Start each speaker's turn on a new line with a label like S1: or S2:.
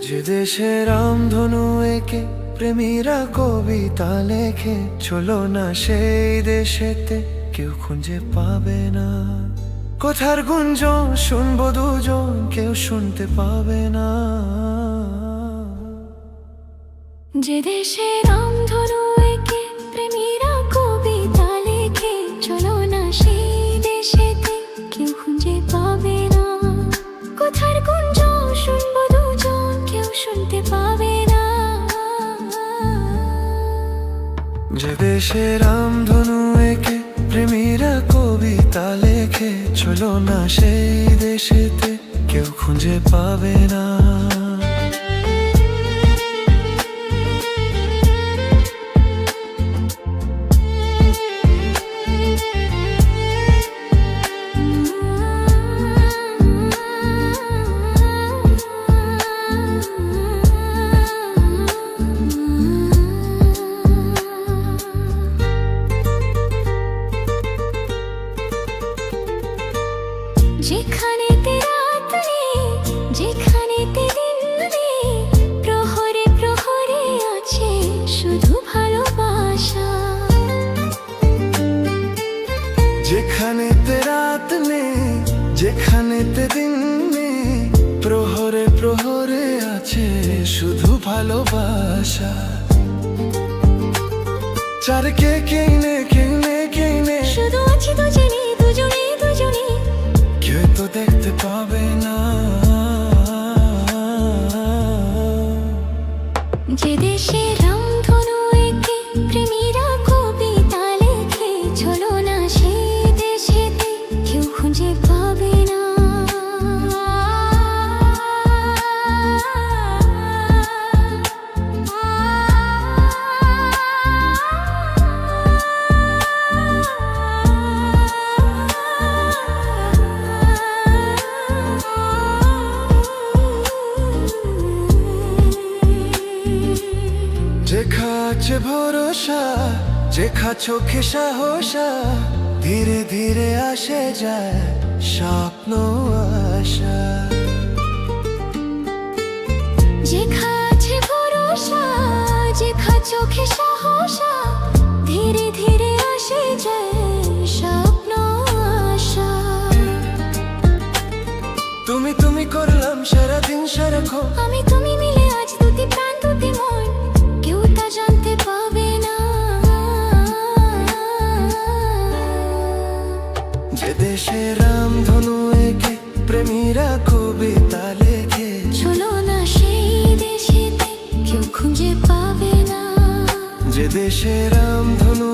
S1: যে দেশে রামধনু এঁকে প্রেমীরা কবিতা লেখে, চলো না সেই দেশেতে কেউ খুঁজে পাবে না। কথার গুঞ্জন শুনবো দুজন, কেউ শুনতে পাবে না।
S2: যে দেশে রামধনু এঁকে প্রেমীরা কবিতা লেখে, চলো না সেই দেশেতে কেউ খুঁজে পাবে না। কথার গুঞ্জন শুনবো দুজন, কেউ শুনতে পাবে না।
S1: যে দেশে রামধনু এঁকে প্রেমীরা কবিতা লেখে, চলো না সেই দেশেতে কেউ খুঁজে পাবে না।
S2: যেখানেতে রাত নেই, যেখানেতে দিন নেই, প্রহরে প্রহরে আছে শুধু ভালোবাসা।
S1: যেখানেতে রাত নেই, যেখানেতে দিন নেই, প্রহরে প্রহরে আছে শুধু ভালোবাসা। চারকে কেউ নেই, কেউ নেই, কেউ নেই,
S2: শুধু আছি দুজনে দুজনে দুজনে,
S1: কেউ তো দেখতে পাবে না।
S2: যে দেশে রামধনু এঁকে প্রেমীরা কবিতা লেখে, চলো না সেই দেশেতে কেউ খুঁজে পাবে না।
S1: যেখা আছে ভরসা, যেখা চোখে সাহসা, ধীরে ধীরে আসে যায় স্বপ্ন আশা।
S2: যেখা আছে ভরসা, যেখা চোখে সাহসা, ধীরে ধীরে আসে যায় স্বপ্ন আশা।
S1: তুমি তুমি করলাম সারাদিন সারাক্ষণ,
S2: আমি তুমি মিলে আজ দুটি প্রাণ দুটি মন, কেউ তা জানতে পাবে না।
S1: যে দেশে রামধনু এঁকে প্রেমীরা কবিতা লেখে,
S2: চলো না সেই দেশেতে কেউ খুঁজে পাবে না।
S1: যে দেশে রামধনু